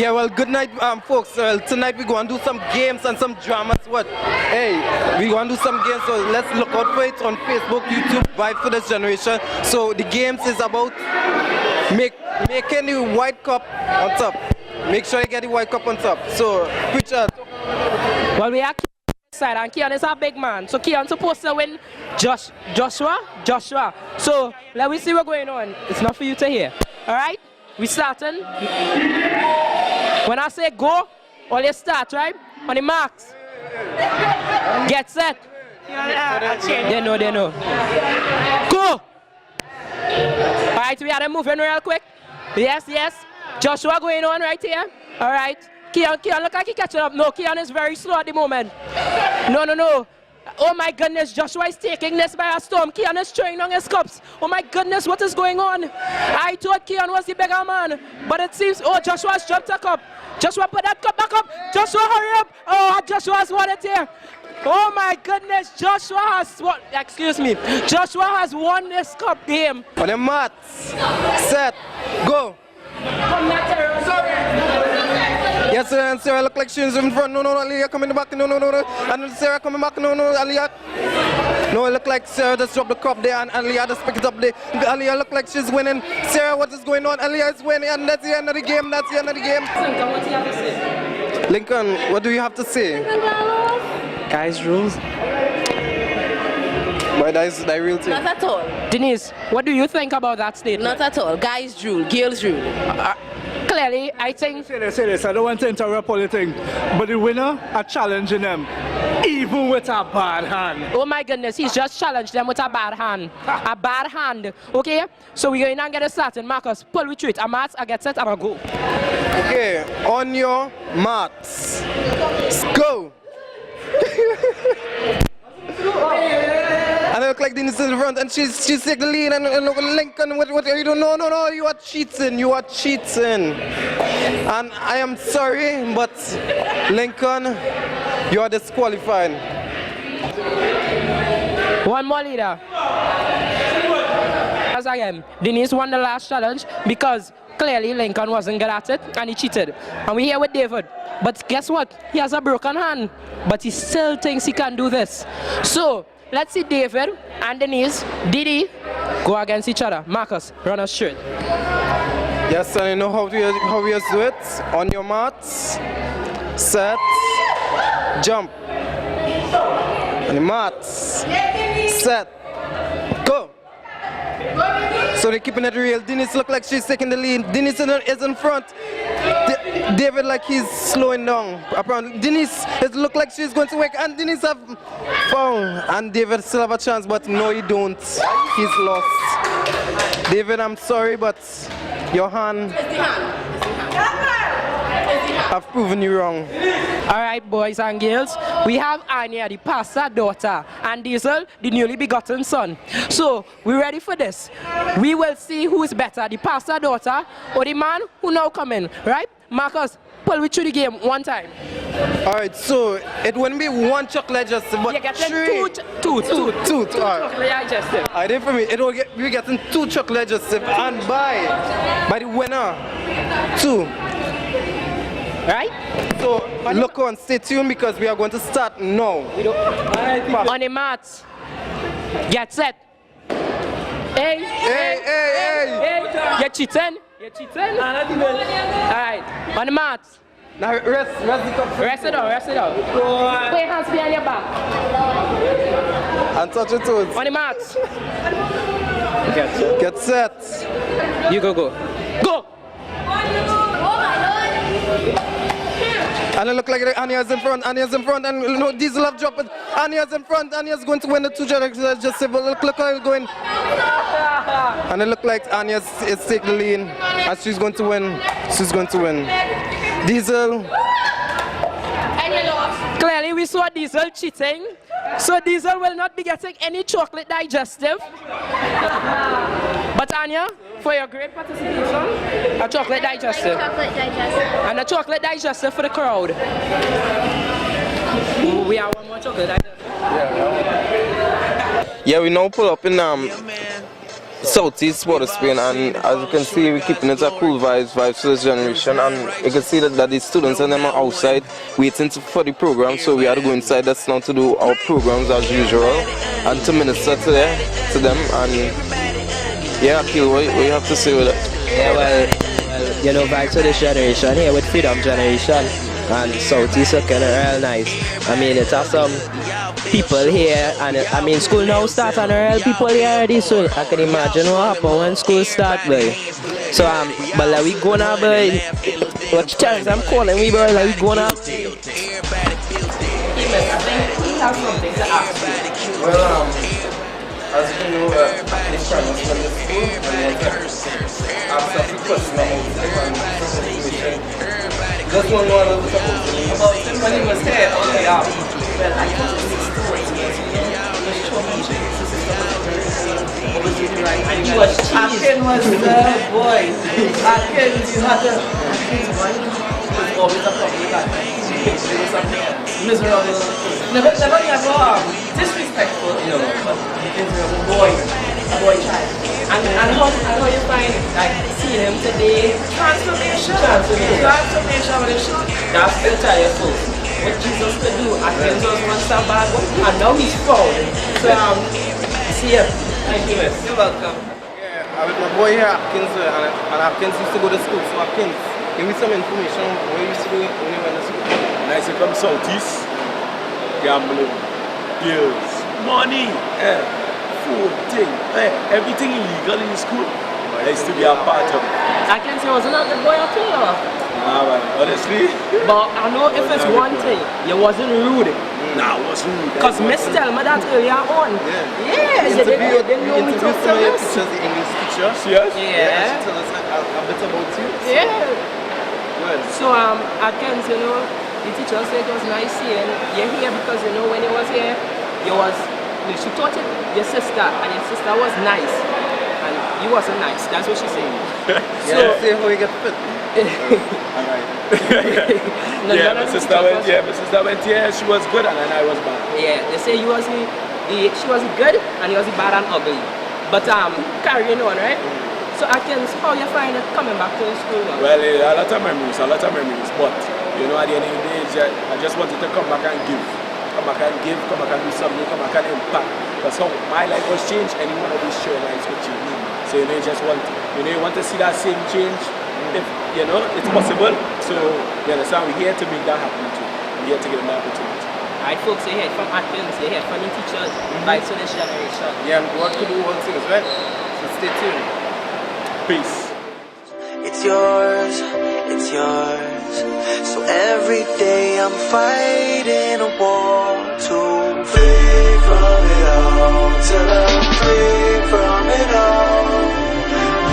Yeah, well, good night, folks. Tonight we're going to do some games and some dramas. What? Hey, we're going to do some games, so let's look out for it on Facebook, YouTube, Vibe for this generation. So the games is about making the white cup on top. Make sure you get the white cup on top. So, Richard. Well, we are side and Keon is a big man. So Keon's supposed to win Joshua. So let me see what's going on. It's not for you to hear. Alright? We starting. When I say go, all you start, right? On the marks. Get set. They know. Go! Alright, we are moving real quick. Yes. Joshua going on right here. Alright. Keon look like he catching up. No, Keon is very slow at the moment. No. Oh my goodness, Joshua is taking this by a storm. Keon is throwing down his cups. Oh my goodness, what is going on? I thought Keon was the bigger man, but it seems, Joshua's dropped a cup. Joshua, put that cup back up. Joshua, hurry up. Oh, Joshua's won it here. Oh my goodness, Joshua has won this cup game. On the mats, set, go. Yes, and Sarah look like she's in front. No, Aliyah coming back. No. And Sarah coming back. No, Aliyah. No, it look like Sarah just dropped the cup there and Aliyah just picked it up there. Aliyah look like she's winning. Sarah, what is going on? Aliyah is winning and that's the end of the game. Lincoln, what do you have to say? Lincoln, what do you have to say? Guys, rules. But that's the real thing. Not at all. Denise, what do you think about that statement? Not at all. Guys rule, girls rule. Clearly, I think... Say this. I don't want to interrupt all the thing, but the winner are challenging them, even with a bad hand. Oh my goodness, he's just challenged them with a bad hand. A bad hand. Okay? So we're going to get it started. Marcus, pull with it. A mat, I get set, and I go. Okay, on your mats. Go! And I look like Denise in the front and she's taking the lead and look Lincoln, what are you doing? No, you are cheating. And I am sorry, but Lincoln, you are disqualified. One more leader. As I am, Denise won the last challenge because clearly Lincoln wasn't good at it and he cheated. And we're here with David. But guess what? He has a broken hand, but he still thinks he can do this. So, let's see David and Denise, Didi, go against each other. Marcus, run us straight. Yes, and you know how we do it. On your mats, set, jump. On your mats, set, go. So they're keeping it real. Denise look like she's taking the lead. Denise is in front. David like he's slowing down. Apparently, Denise it look like she's going to work, and Denise have found. And David still have a chance, but no, he don't. He's lost. David, I'm sorry, but your hand. I've proven you wrong. All right, boys and girls, we have Anya, the pastor daughter, and Diesel, the newly begotten son. So, we're ready for this. We will see who is better, the pastor daughter or the man who now come in, right? Marcus, pull me through the game one time. All right, so it wouldn't be one chocolate digestive, but two. Two. All right. Digestive. I did for me. We're getting 2 chocolate digestive, and by the winner, 2. Right? So look on, stay tuned because we are going to start now. On the mat. Get set. Hey. You're cheating. Alright. On the mat. Now rest the cup. Rest it out. Put your hands behind your back. And touch your toes. On the mat. Get set. You go. Go! And it look like Anya's in front, and you know, Diesel have dropped it. Anya's in front, Anya's going to win the 2 just say, but look how it's going. And it look like Anya is taking the lead, and she's going to win. Diesel. Clearly we saw Diesel cheating, so Diesel will not be getting any chocolate digestive. But Anya, for your great participation, a chocolate digestive. And a chocolate digestive for the crowd. We have one more chocolate digestive. Yeah, we now pull up in Southeast Sport Spain, and as you can see, we're keeping it a cool vibes for this generation, and you can see that the students and them are outside waiting for the program, so we have to go inside us now to do our programs as usual, and to minister to them, and yeah, Akil, what you have to say with that? Yeah, well, you know, vibes to this generation here with Freedom Generation, and Southeast looking real nice. I mean, it has some people here, and I mean, school now starts and real people here already, so I can imagine what happen when school starts, boy. So but like we gonna, boy, what chance I'm calling we, boy, like we gonna. Well, as you know, this time was from the school, and after the question about the situation, just one more about when he was here, okay, well, I can't and he was Akin was the boy. Akin, you had to. Was always a problem with that. Miserable. Never disrespectful, you know, but miserable boy, a boy child. And how you find like seeing him today? Transformation. When you shoot, that's still tell you folks. What Jesus could do, Atkins was once so bad, and now he's found. So see you. Thank you, miss. You're welcome. Yeah, I with my boy here, Atkins, and Atkins used to go to school. So Atkins, give me some information on what you used to do when you went to school. Nice to come Southeast, gambling, girls, money, food, thing, everything illegal in school. I used to be a part of it. Atkins wasn't a good boy at all. Nah, man, honestly. But I know if it's one thing, you wasn't rude. Nah, I wasn't rude. Because Miss tell me that earlier on. Yeah, you didn't know me talk to your teachers, the English teacher. Yes? Yeah. She tell us a bit about you. Yeah. Well. So Atkins, you know, the teacher said it was nice seeing you here because you know when you was here, she taught it your sister, and your sister was nice. And you wasn't nice. That's what she said. So say how you get fit. Alright. My sister went here, she was good and then I was bad. Yeah, they say she was good and you was bad and ugly. But carrying on, right? So Atkins, how you find it coming back to the school now? Well, a lot of memories, but you know, at the end of the day, I just wanted to come back and give. Come back and do something, come back and impact. Because how my life was changed, any one of these storylines would change. So you know, you want to see that same change. If you know it's possible, so you understand, we're here to make that happen too. We're here to give them the opportunity. Alright folks, you're here from Atkins, you're here from the teachers, vibes to this generation. Yeah, we want to do all things, right? So stay tuned. Peace. It's yours, so every day I'm fighting a war to free from it all, till I'm free from it all,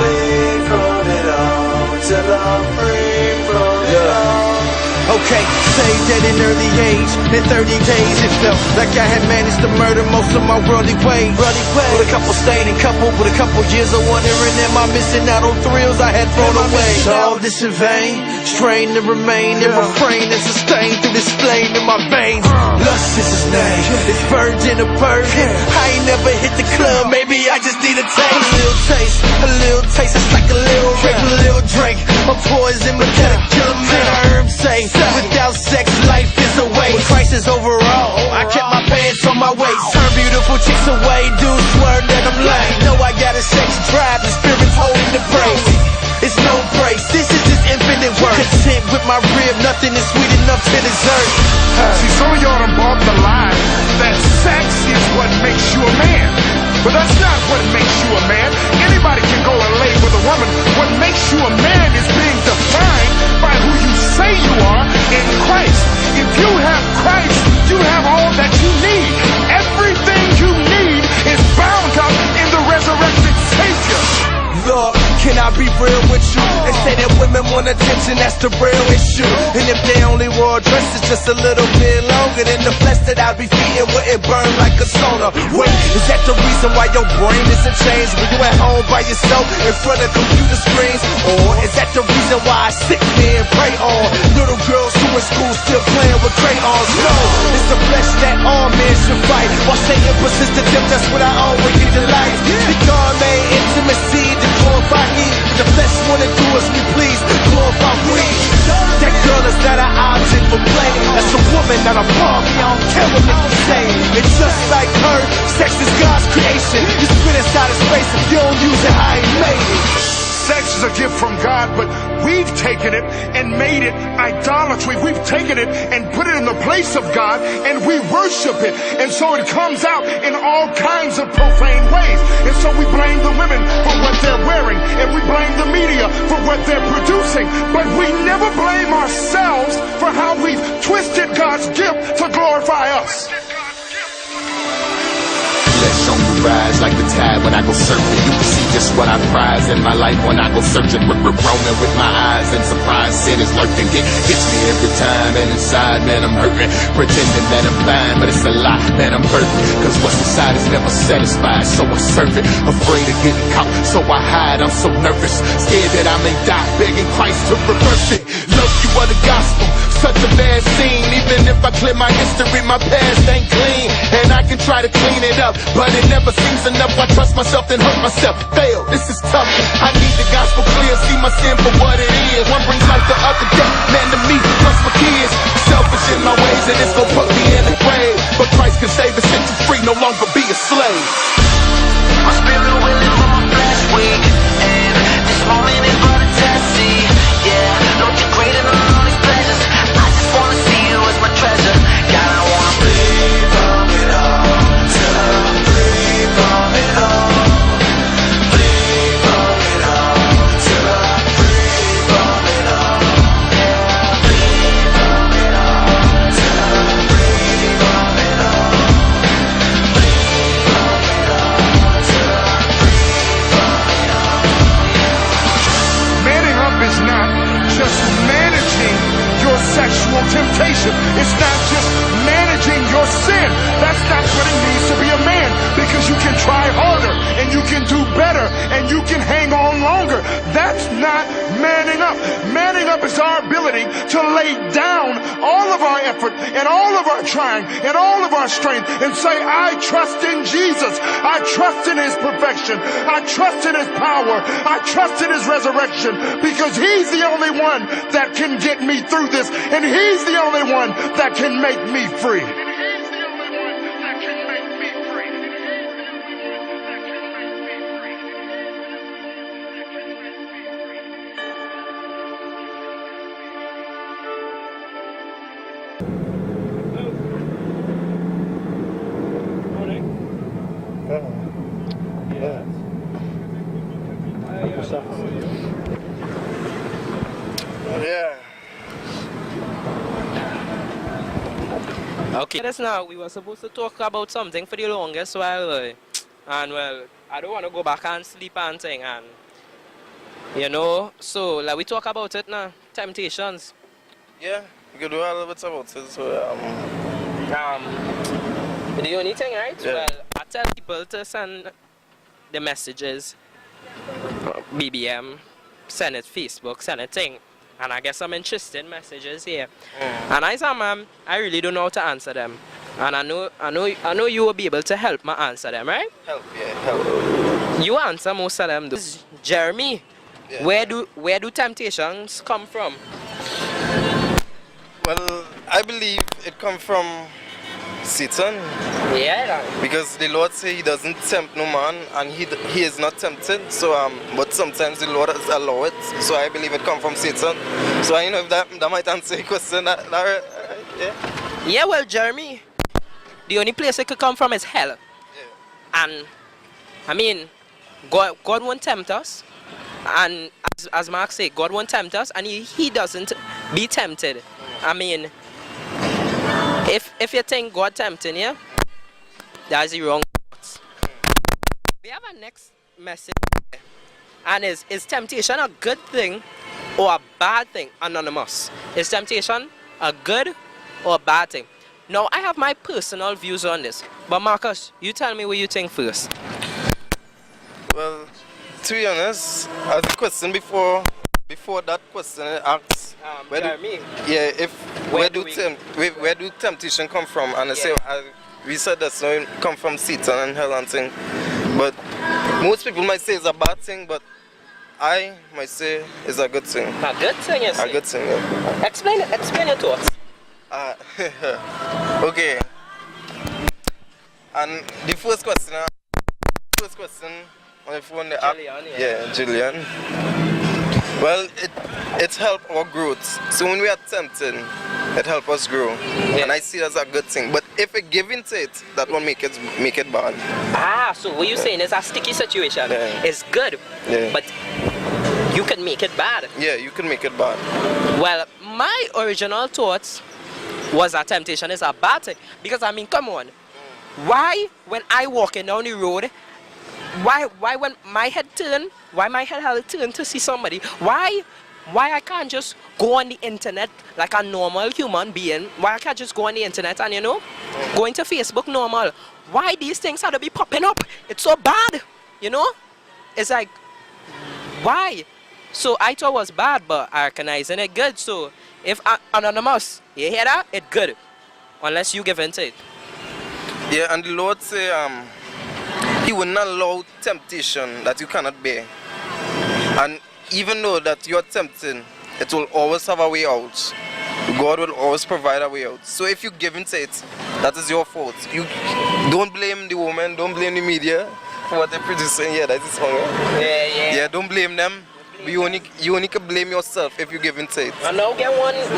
free from it all. Till I'm free from it all. Okay, saved at an early age. In 30 days it felt like I had managed to murder most of my worldly ways. With a couple staying coupled with a couple years of wondering, am I missing out on thrills I had thrown away? All this in vain, strain to remain and refrain and sustain through this flame in my veins. Lust is his name, it's virgin a burden. I ain't never hit the club, maybe I just need a taste. A little taste, it's like a little rape, a little drink. My poison, but gotta kill a man. I heard him say, without sex, life is a waste. With crisis overall, I kept my pants on my waist. Turn beautiful chicks away, dudes swear that I'm lame. Know I got a sex drive, the spirit's holding the praise. It's no breaks, this is just infinite work. Content with my rib, nothing is sweet enough to dessert. See, some of y'all done bought the lie that sex is what makes you a man. But that's not what makes you a man. Anybody can go and lay with a woman. What makes you a man is being defined by who you say you are in Christ. If you have Christ, you have all that you need. Everything you need is bound up in the resurrected Savior. Lord, can I be real with you? They say that women want attention, that's the real issue. And if they only wore dresses just a little bit longer, then the flesh that I'd be feeding wouldn't burn like a sauna. Wait, is that the reason why your brain isn't changed when you at home by yourself in front of computer screens? Or is that the reason why I sit there and pray on little girls who in school still playing with crayons? No, it's the flesh that all men should fight, while Satan persists to tempt us with our own wicked delights. The God made intimate human seed to glorify He. The flesh wanna do as we please, glorify we. That girl is not an object for play. That's a woman, not a Barbie. I don't care what niggas say. And just like her, sex is God's creation. You spit inside of space if you don't use it, how He made it. Sex is a gift from God, but we've taken it and made it idolatry. We've taken it and put it in the place of God, and we worship it. And so it comes out in all kinds of profane ways. And so we blame the women for what they're wearing, and we blame the media for what they're producing. But we never blame ourselves for how we've twisted God's gift to glorify us. Flesh on me rise like the tide when I go surfing. You can see just what I prize in my life when I go searching. Roaming with my eyes and surprise sin is lurking. It hits me every time and inside, man, I'm hurting. Pretending that I'm fine, but it's a lie, man, I'm hurting. Cause what's inside is never satisfied, so I serve it. Afraid of getting caught, so I hide, I'm so nervous. Scared that I may die, begging Christ to reverse it. Love you are the gospel, such a bad scene. Even if I clear my history, my past ain't clean. And I can try to clean it up, but it never seems enough. I trust myself and hurt myself. Fail, this is tough. I need the gospel clear, see my sin for what it is. One brings life, the other death. Man to me, plus my kids. Selfish in my ways, and it's gonna put me in the grave. But Christ can save and set you free, no longer be a slave. My spirit willing, but my flesh weak. And this moment is but a test, see. Yeah, Lord, you're greater than all these pleasures. I just wanna see you as my treasure. God, I wanna breathe from it all. Till I'm free from it all. Breathe from it all. Till I'm free from it all. Yeah, breathe from it all. Till I'm free from it all. Breathe from it all. Till I'm free from it all. Manning up is not just managing your sexual temptation. It's not just managing your sin. That's not what it means to be a man, because you can try harder and you can do better and you can hang on longer. That's not manning up. Manning up is our ability to lay down all of our effort and all of our trying and all of our strength and say, I trust in Jesus. I trust in His perfection. I trust in His power. I trust in His resurrection, because He's the only one that can get me through this, and He's the only one that can make me free. Yeah. Okay. Just now, we were supposed to talk about something for the longest while, and well, I don't want to go back and sleep and thing, and you know, so like we talk about it now, temptations. Yeah, we could do a little bit about it. So, the only thing, right? Yeah. Well, I tell people to send the messages, BBM, send it Facebook, send it thing. And I get some interesting messages here. And I say, ma'am, I really don't know how to answer them. And I know you will be able to help me answer them, right? help, yeah, help. You answer most of them. Jeremy, Yeah. where do temptations come from? Well, I believe it comes from Satan, Yeah. because the Lord say He doesn't tempt no man, and he is not tempted. So but sometimes the Lord has allow it. So I believe it comes from Satan. So I know if that might answer your question. Yeah. Yeah, well, Jeremy, the only place it could come from is hell. Yeah. And I mean, God won't tempt us. And as Mark said, God won't tempt us, and he doesn't be tempted. I mean, if you think God tempting you, that's the wrong thoughts. We have a next message here. And is temptation a good thing or a bad thing? Anonymous. Is temptation a good or a bad thing? Now, I have my personal views on this. But Marcus, you tell me what you think first. Well, to be honest, as the question before that question asks, where do temptation come from? And I say we said that so it come from Satan and hell and thing. But Most people might say it's a bad thing, but I might say it's a good thing. A good thing, you say? A good thing, yeah. Explain your thoughts. Okay. And the first question on the phone, the app, Jillian, yeah, Jillian. Well, it helped our growth. So when we are tempted, it helps us grow, and I see it as a good thing. But if we give into it, that will make it bad. So what you're saying is a sticky situation. Yeah. It's good, but you can make it bad. Yeah, you can make it bad. Well, my original thoughts was that temptation is a bad thing. Because I mean, come on. Why when I walking down the road, why when my head turn, why my head has to turn to see somebody? Why I can't just go on the internet like a normal human being? Why I can't just go on the internet and go into Facebook normal? Why these things have to be popping up? It's so bad, It's like, why? So I thought it was bad, but I recognizing it good. So if anonymous, you hear that? It's good, unless you give into it. Yeah, and the Lord say, He will not allow temptation that you cannot bear. And even though that you are tempted, it will always have a way out. God will always provide a way out. So if you give into it, that is your fault. You don't blame the woman, don't blame the media for what they're producing. Yeah, that is song. Yeah, don't blame them. You only can blame yourself if you give into it. I now get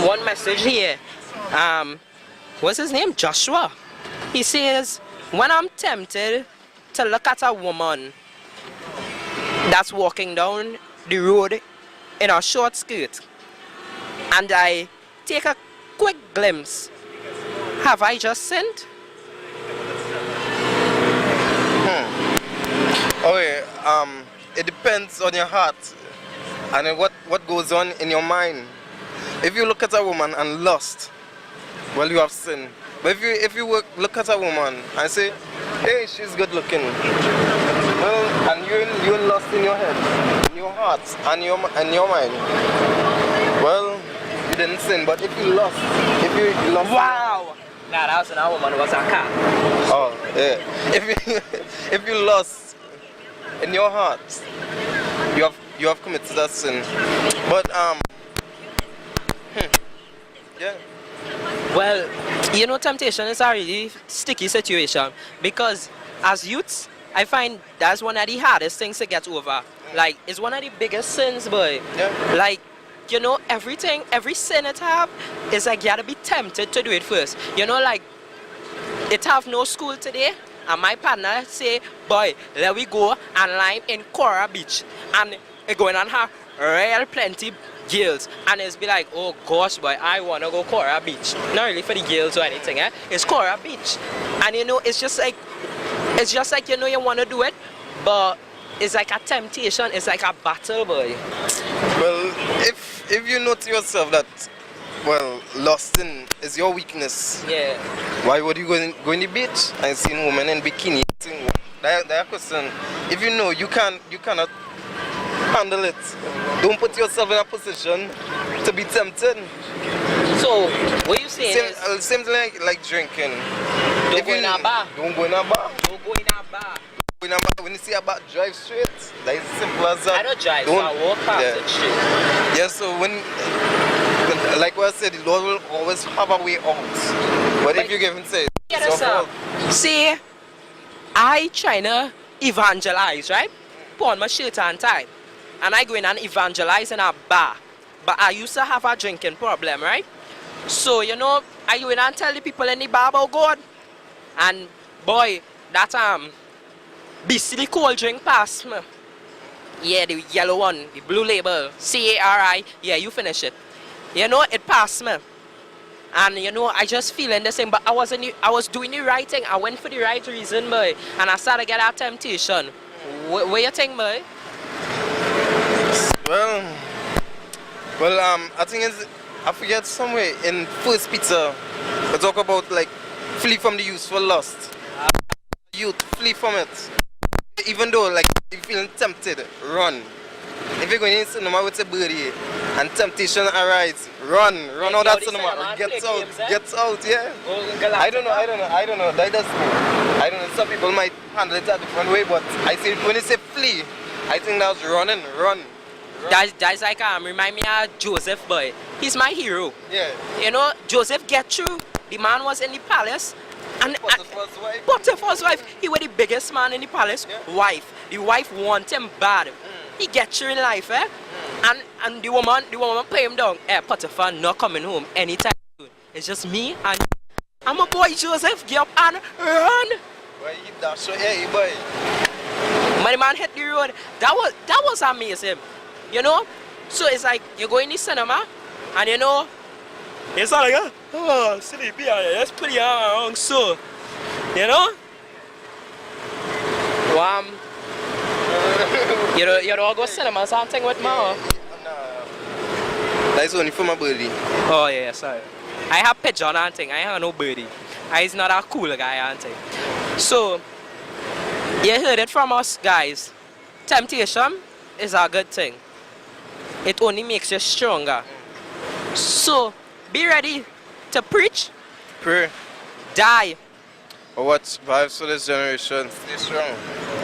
one message here. What's his name? Joshua. He says, when I'm tempted to look at a woman that's walking down the road in a short skirt, and I take a quick glimpse, have I just sinned? Okay, it depends on your heart and what goes on in your mind. If you look at a woman and lust, well, you have sinned. But if you look at a woman and say, hey, she's good looking, well, and you're lost in your head, in your heart, and your mind, well, you didn't sin. But if you lost, Wow! Nah, that was an woman who was a cat. Oh, yeah. If you lost in your heart, you have committed that sin. But yeah. Well, temptation is a really sticky situation because as youths, I find that's one of the hardest things to get over. Like, it's one of the biggest sins, boy. Yeah. Like, everything, every sin it have is like you gotta be tempted to do it first. Like, it have no school today, and my partner say, boy, let we go and lime in Coral Beach. And it going on have real plenty girls, and it's be like, oh gosh, boy, I wanna go Coral Beach. Not really for the girls or anything, It's Coral Beach, and it's just like you wanna do it, but it's like a temptation. It's like a battle, boy. Well, if you know to yourself that, well, lusting is your weakness. Yeah. Why would you go in the beach and see women in bikini? That question. If you know you cannot handle it, don't put yourself in a position to be tempted. So what you saying is same thing like drinking. Don't go in a bar. Don't go in a bar. Don't go in a bar. When you see a bar, drive straight. That is simple as that. I don't drive, so I walk past it straight. Yeah, so like what I said, the Lord will always have a way out. But if you give him say, see, I tryna evangelize, right? Put on my shirt and tie. And I go in and evangelize in a bar. But I used to have a drinking problem, right? So, I go in and tell the people in the bar about God. And boy, that beastly cold drink passed me. Yeah, the yellow one, the blue label, CARI. Yeah, you finish it. It passed me. And I just feeling the same, but I was doing the right thing. I went for the right reason, boy. And I started to get that temptation. What you think, boy? Well, I think I forget somewhere in 1 Peter, we talk about like flee from the useful lust. Youth, flee from it. Even though like you're feeling tempted, run. If you're going to cinema with a birdie and temptation arise. Run out that cinema. Get out, yeah. I don't know. That does I don't know. Some people might handle it a different way, but I see when they say flee, I think that's run. That's like remind me of Joseph, boy. He's my hero. Yeah. You know, Joseph get through. The man was in the palace, and Potiphar's wife. He was the biggest man in the palace. Yeah. The wife want him bad. He get through in life, eh? And the woman pay him down. Potiphar not coming home anytime soon. It's just me and my boy Joseph. Get up and run. Boy, that's so boy. My man hit the road. That was amazing. You know? So it's like you go in the cinema and you know it's all like sleepy, let's put your arm so you know? You don't go cinema or something with me? No. That's only for my birdie. Oh yeah, sorry. I have pigeon and thing, I have no birdie. He's not a cool guy and thing. So you heard it from us guys. Temptation is a good thing. It only makes you stronger. So be ready to preach, pray, die, or what vibes for this generation. Stay strong.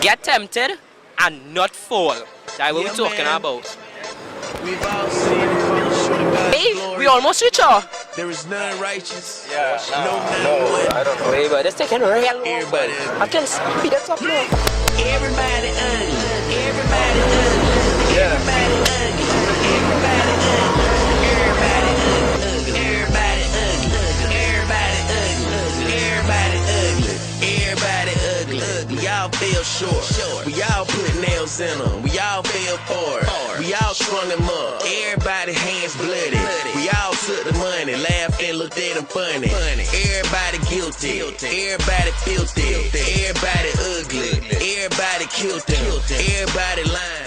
Get tempted and not fall. That's what we're talking about. Hey, we almost reach her. There is none righteous. Yeah, no, I don't know. Wait, but it's taking real long. Everybody. I can speed it up now. Everybody ugly. Everybody ugly. Yeah. Everybody ugly. Everybody ugly. Everybody ugly. Everybody ugly. Everybody ugly. Everybody ugly. Everybody ugly. We all fell short. We all put nails in them. We all fell for it. We all strung them up. Everybody hands bloody. We all took the money, laughed and looked at them funny. Everybody guilty. Everybody filthy. Everybody ugly. Everybody killed them. Everybody lying.